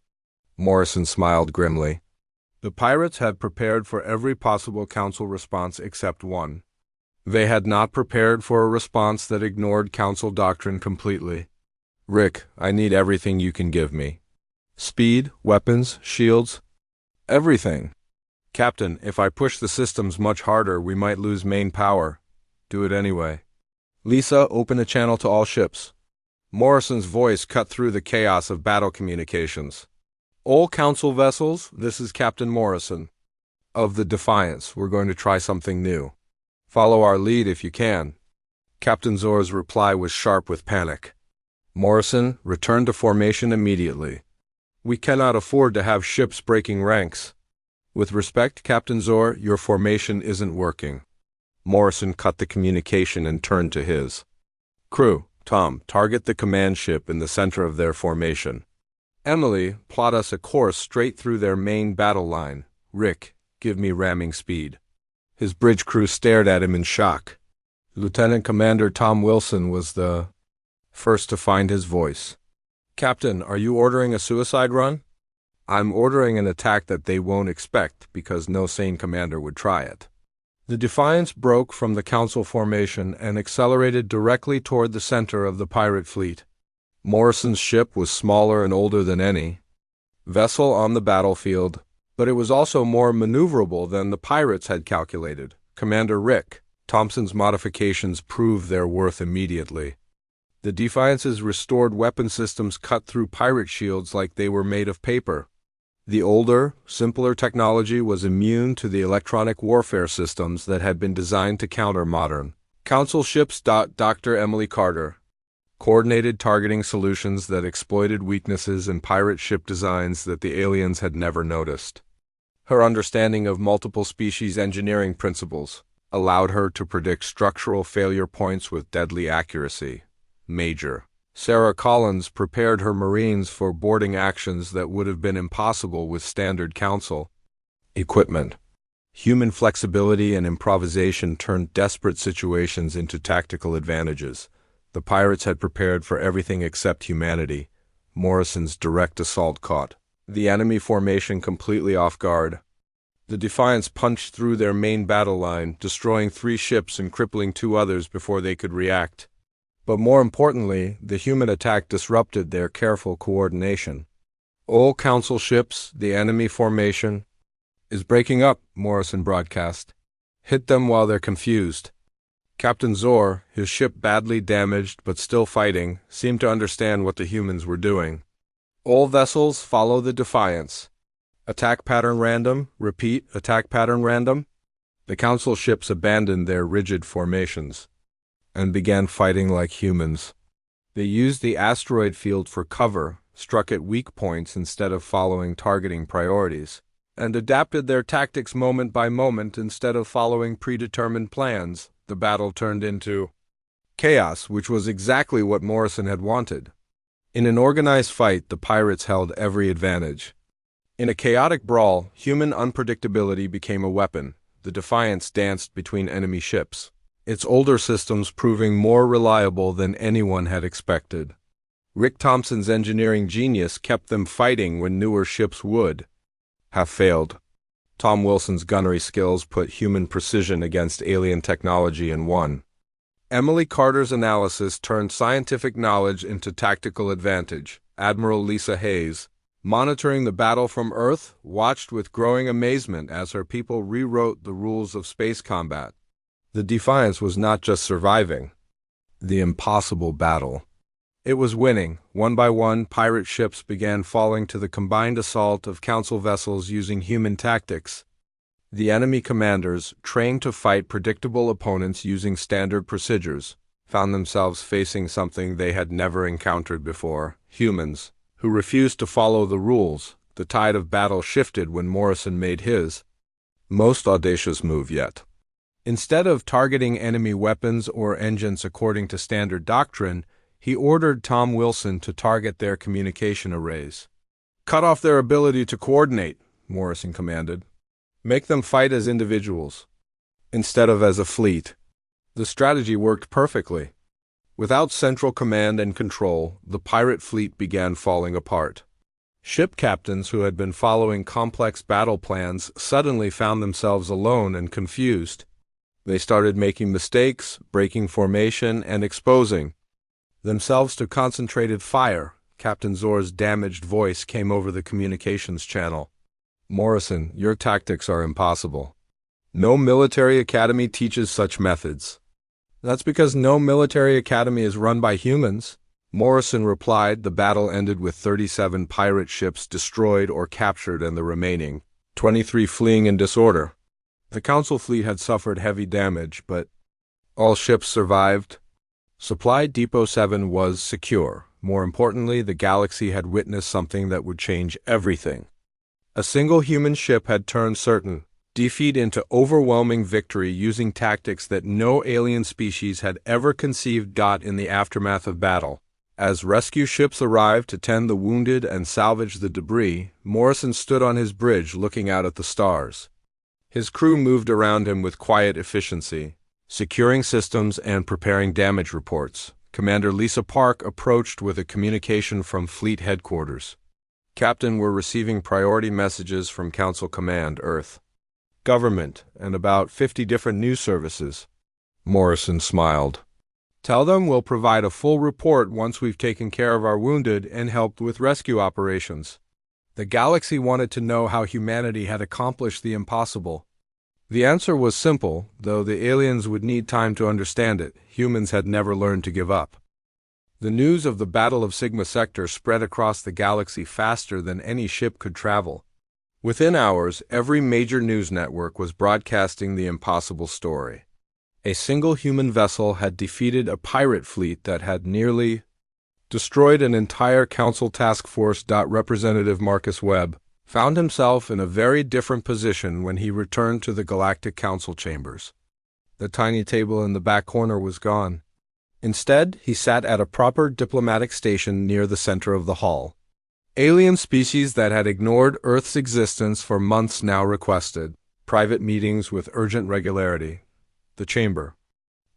Speaker 1: Morrison smiled grimly. The pirates had prepared for every possible Council response except one. They had not prepared for a response that ignored Council doctrine completely. Rick, I need everything you can give me. Speed, weapons, shields, everything. Captain, if I push the systems much harder, we might lose main power. Do it anyway. Lisa, open a channel to all ships. Morrison's voice cut through the chaos of battle communications. All Council vessels, this is Captain Morrison. Of the Defiance, we're going to try something new. Follow our lead if you can. Captain Zor's reply was sharp with panic. Morrison, return to formation immediately. We cannot afford to have ships breaking ranks. With respect, Captain Zor, your formation isn't working. Morrison cut the communication and turned to his crew. Tom, target the command ship in the center of their formation. Emily, plot us a course straight through their main battle line. Rick, give me ramming speed. His bridge crew stared at him in shock. Lieutenant Commander Tom Wilson was the first to find his voice. Captain, are you ordering a suicide run? I'm ordering an attack that they won't expect because no sane commander would try it. The Defiance broke from the Council formation and accelerated directly toward the center of the pirate fleet. Morrison's ship was smaller and older than any vessel on the battlefield, but it was also more maneuverable than the pirates had calculated. Commander Rick Thompson's modifications proved their worth immediately. The Defiance's restored weapon systems cut through pirate shields like they were made of paper. The older, simpler technology was immune to the electronic warfare systems that had been designed to counter modern Council ships. Dr. Emily Carter coordinated targeting solutions that exploited weaknesses in pirate ship designs that the aliens had never noticed. Her understanding of multiple species engineering principles allowed her to predict structural failure points with deadly accuracy. Major Sarah Collins prepared her Marines for boarding actions that would have been impossible with standard Council equipment. Human flexibility and improvisation turned desperate situations into tactical advantages. The pirates had prepared for everything except humanity. Morrison's direct assault caught the enemy formation completely off guard. The Defiance punched through their main battle line, destroying 3 ships and crippling 2 others before they could react. But more importantly, the human attack disrupted their careful coordination. All Council ships, the enemy formation, is breaking up, Morrison broadcast. Hit them while they're confused. Captain Zor, his ship badly damaged but still fighting, seemed to understand what the humans were doing. All vessels follow the Defiance. Attack pattern random. Repeat, attack pattern random. The Council ships abandoned their rigid formations and began fighting like humans. They used the asteroid field for cover, struck at weak points instead of following targeting priorities, and adapted their tactics moment by moment instead of following predetermined plans. The battle turned into chaos, which was exactly what Morrison had wanted. In an organized fight, the pirates held every advantage. In a chaotic brawl, human unpredictability became a weapon. The Defiance danced between enemy ships, its older systems proving more reliable than anyone had expected. Rick Thompson's engineering genius kept them fighting when newer ships would have failed. Tom Wilson's gunnery skills put human precision against alien technology and won. Emily Carter's analysis turned scientific knowledge into tactical advantage. Admiral Lisa Hayes, monitoring the battle from Earth, watched with growing amazement as her people rewrote the rules of space combat. The Defiance was not just surviving the impossible battle. It was winning. One by one, pirate ships began falling to the combined assault of Council vessels using human tactics. The enemy commanders, trained to fight predictable opponents using standard procedures, found themselves facing something they had never encountered before: humans who refused to follow the rules. The tide of battle shifted when Morrison made his most audacious move yet. Instead of targeting enemy weapons or engines according to standard doctrine, he ordered Tom Wilson to target their communication arrays. "Cut off their ability to coordinate," Morrison commanded. "Make them fight as individuals, instead of as a fleet." The strategy worked perfectly. Without central command and control, the pirate fleet began falling apart. Ship captains who had been following complex battle plans suddenly found themselves alone and confused. They started making mistakes, breaking formation, and exposing themselves to concentrated fire. Captain Zor's damaged voice came over the communications channel. "Morrison, your tactics are impossible. No military academy teaches such methods." "That's because no military academy is run by humans," Morrison replied the battle ended with 37 pirate ships destroyed or captured and the remaining 23 fleeing in disorder. The Council fleet had suffered heavy damage, but all ships survived. Supply Depot 7 was secure. More importantly, the galaxy had witnessed something that would change everything. A single human ship had turned certain defeat into overwhelming victory using tactics that no alien species had ever conceived in the aftermath of battle. As rescue ships arrived to tend the wounded and salvage the debris, Morrison stood on his bridge looking out at the stars. His crew moved around him with quiet efficiency, securing systems and preparing damage reports. Commander Lisa Park approached with a communication from Fleet Headquarters. Captain, we're receiving priority messages from Council Command, Earth, Government, and about 50 different news services. Morrison smiled. Tell them we'll provide a full report once we've taken care of our wounded and helped with rescue operations. The galaxy wanted to know how humanity had accomplished the impossible. The answer was simple, though the aliens would need time to understand it. Humans had never learned to give up. The news of the Battle of Sigma Sector spread across the galaxy faster than any ship could travel. Within hours, every major news network was broadcasting the impossible story. A single human vessel had defeated a pirate fleet that had nearly destroyed an entire Council task force. Representative Marcus Webb found himself in a very different position when he returned to the Galactic Council chambers. The tiny table in the back corner was gone. Instead, he sat at a proper diplomatic station near the center of the hall. Alien species that had ignored Earth's existence for months now requested private meetings with urgent regularity. The chamber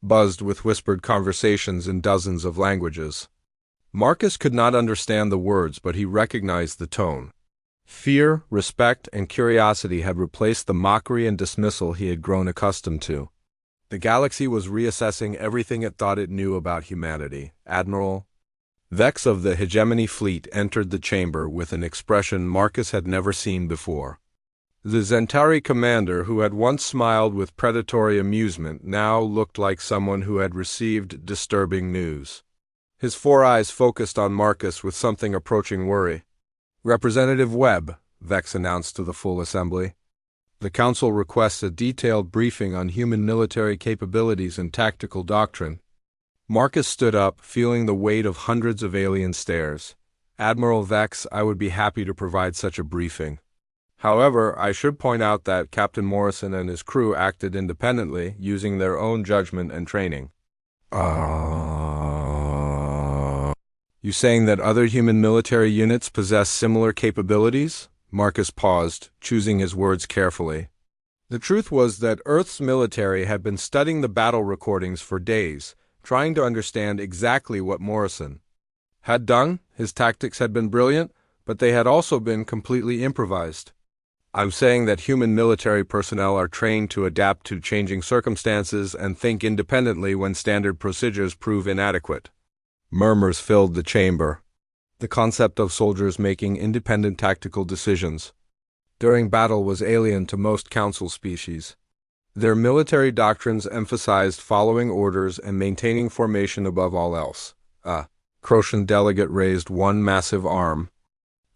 Speaker 1: buzzed with whispered conversations in dozens of languages. Marcus could not understand the words, but he recognized the tone. Fear, respect, and curiosity had replaced the mockery and dismissal he had grown accustomed to. The galaxy was reassessing everything it thought it knew about humanity. Admiral Vex of the Hegemony Fleet entered the chamber with an expression Marcus had never seen before. The Zentari commander, who had once smiled with predatory amusement, now looked like someone who had received disturbing news. His four eyes focused on Marcus with something approaching worry. Representative Webb, Vex announced to the full assembly. The Council requests a detailed briefing on human military capabilities and tactical doctrine. Marcus stood up, feeling the weight of hundreds of alien stares. Admiral Vex, I would be happy to provide such a briefing. However, I should point out that Captain Morrison and his crew acted independently, using their own judgment and training. You saying that other human military units possess similar capabilities? Marcus paused, choosing his words carefully. The truth was that Earth's military had been studying the battle recordings for days, trying to understand exactly what Morrison had done. His tactics had been brilliant, but they had also been completely improvised. I'm saying that human military personnel are trained to adapt to changing circumstances and think independently when standard procedures prove inadequate. Murmurs filled the chamber. The concept of soldiers making independent tactical decisions during battle was alien to most Council species. Their military doctrines emphasized following orders and maintaining formation above all else. A Croatian delegate raised one massive arm.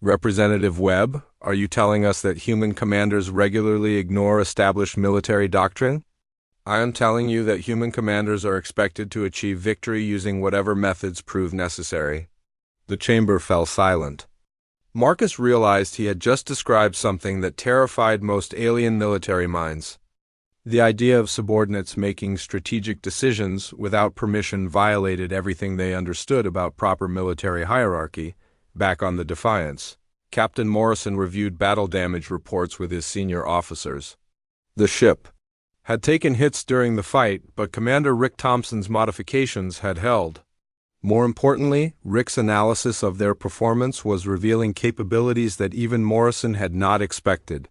Speaker 1: Representative Webb, are you telling us that human commanders regularly ignore established military doctrine? I am telling you that human commanders are expected to achieve victory using whatever methods prove necessary. The chamber fell silent. Marcus realized he had just described something that terrified most alien military minds. The idea of subordinates making strategic decisions without permission violated everything they understood about proper military hierarchy. Back on the Defiance, Captain Morrison reviewed battle damage reports with his senior officers. The ship had taken hits during the fight, but Commander Rick Thompson's modifications had held. More importantly, Rick's analysis of their performance was revealing capabilities that even Morrison had not expected.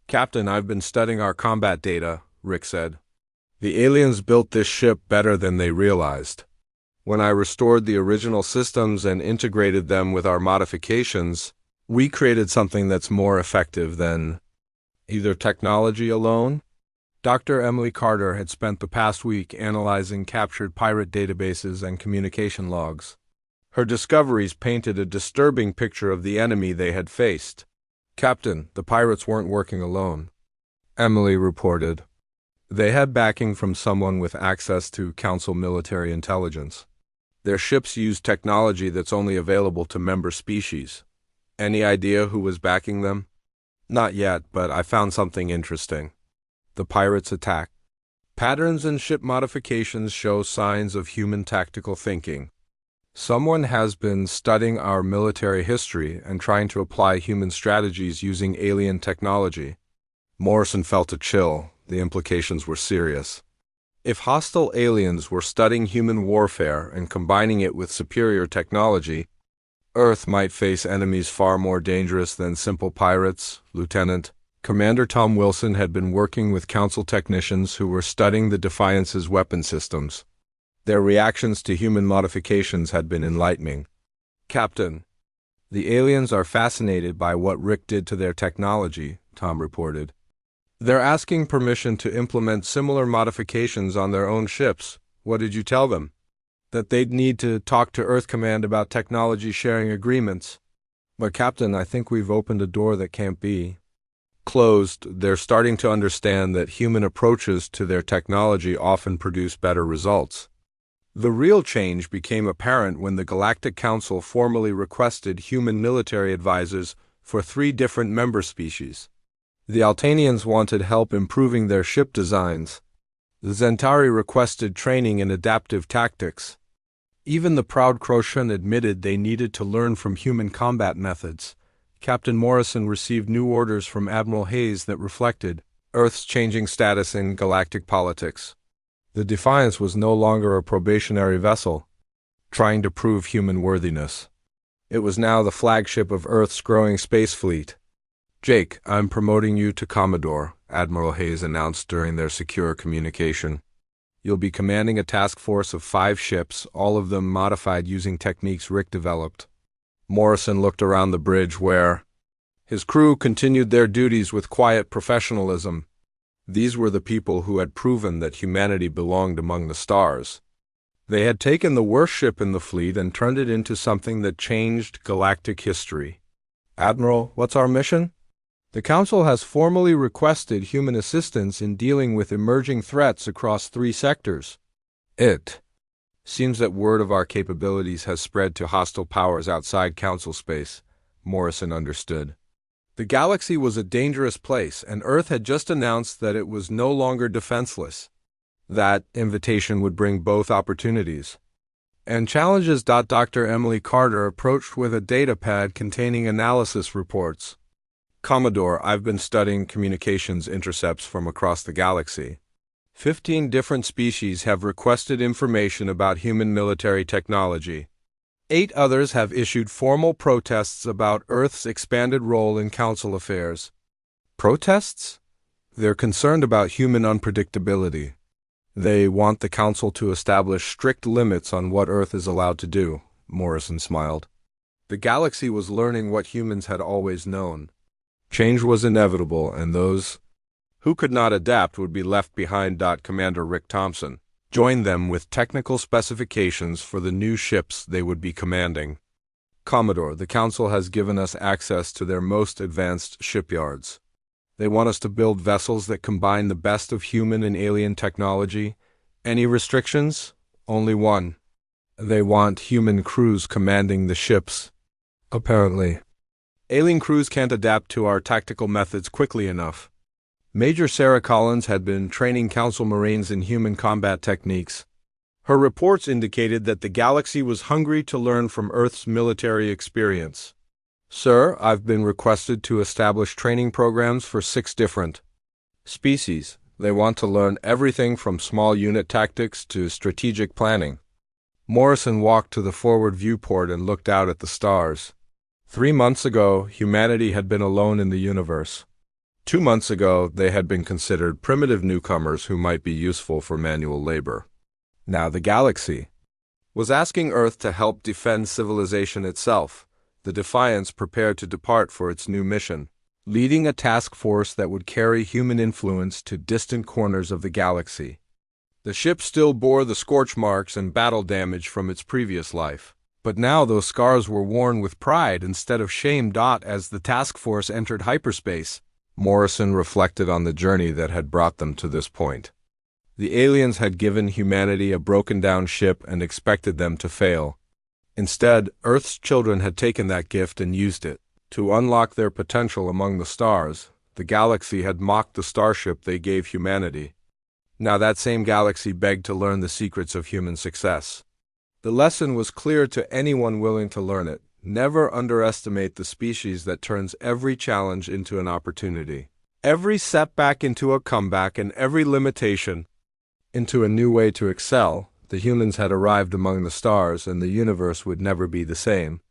Speaker 1: Captain, I've been studying our combat data, Rick said. The aliens built this ship better than they realized. When I restored the original systems and integrated them with our modifications, we created something that's more effective than either technology alone. Dr. Emily Carter had spent the past week analyzing captured pirate databases and communication logs. Her discoveries painted a disturbing picture of the enemy they had faced. "Captain, the pirates weren't working alone," Emily reported. "They had backing from someone with access to Council military intelligence. Their ships used technology that's only available to member species. Any idea who was backing them?" "Not yet, but I found something interesting. The pirates' attack. Patterns in ship modifications show signs of human tactical thinking. Someone has been studying our military history and trying to apply human strategies using alien technology." Morrison felt a chill. The implications were serious. If hostile aliens were studying human warfare and combining it with superior technology, Earth might face enemies far more dangerous than simple pirates. Lieutenant Commander Tom Wilson had been working with Council technicians who were studying the Defiance's weapon systems. Their reactions to human modifications had been enlightening. "Captain, the aliens are fascinated by what Rick did to their technology," Tom reported. "They're asking permission to implement similar modifications on their own ships." "What did you tell them?" "That they'd need to talk to Earth Command about technology sharing agreements." "But Captain, I think we've opened a door that can't be closed." They're starting to understand that human approaches to their technology often produce better results. The real change became apparent when the Galactic Council formally requested human military advisors for 3 different member species. The Altanians wanted help improving their ship designs. The Zentari requested training in adaptive tactics. Even the proud Croshan admitted they needed to learn from human combat methods. Captain Morrison received new orders from Admiral Hayes that reflected Earth's changing status in galactic politics. The Defiance was no longer a probationary vessel, trying to prove human worthiness. It was now the flagship of Earth's growing space fleet. "Jake, I'm promoting you to Commodore," Admiral Hayes announced during their secure communication. "You'll be commanding a task force of 5 ships, all of them modified using techniques Rick developed." Morrison looked around the bridge where his crew continued their duties with quiet professionalism. These were the people who had proven that humanity belonged among the stars. They had taken the worst ship in the fleet and turned it into something that changed galactic history. "Admiral, what's our mission?" "The Council has formally requested human assistance in dealing with emerging threats across 3 sectors. It seems that word of our capabilities has spread to hostile powers outside Council space," Morrison understood. The galaxy was a dangerous place, and Earth had just announced that it was no longer defenseless. That invitation would bring both opportunities and challenges. Dr. Emily Carter approached with a datapad containing analysis reports. "Commodore, I've been studying communications intercepts from across the galaxy. 15 different species have requested information about human military technology. 8 others have issued formal protests about Earth's expanded role in Council affairs." "Protests?" "They're concerned about human unpredictability. They want the Council to establish strict limits on what Earth is allowed to do," Morrison smiled. The galaxy was learning what humans had always known. Change was inevitable, and those who could not adapt would be left behind. Commander Rick Thompson joined them with technical specifications for the new ships they would be commanding. "Commodore, the Council has given us access to their most advanced shipyards. They want us to build vessels that combine the best of human and alien technology. Any restrictions?" "Only one. They want human crews commanding the ships." "Apparently. Alien crews can't adapt to our tactical methods quickly enough." Major Sarah Collins had been training Council Marines in human combat techniques. Her reports indicated that the galaxy was hungry to learn from Earth's military experience. "Sir, I've been requested to establish training programs for 6 different species. They want to learn everything from small unit tactics to strategic planning." Morrison walked to the forward viewport and looked out at the stars. 3 months ago, humanity had been alone in the universe. 2 months ago, they had been considered primitive newcomers who might be useful for manual labor. Now the galaxy was asking Earth to help defend civilization itself. The Defiance prepared to depart for its new mission, leading a task force that would carry human influence to distant corners of the galaxy. The ship still bore the scorch marks and battle damage from its previous life. But now those scars were worn with pride instead of shame. As the task force entered hyperspace, Morrison reflected on the journey that had brought them to this point. The aliens had given humanity a broken-down ship and expected them to fail. Instead, Earth's children had taken that gift and used it to unlock their potential among the stars. The galaxy had mocked the starship they gave humanity. Now that same galaxy begged to learn the secrets of human success. The lesson was clear to anyone willing to learn it. Never underestimate the species that turns every challenge into an opportunity, every setback into a comeback, and every limitation into a new way to excel. The humans had arrived among the stars, and the universe would never be the same.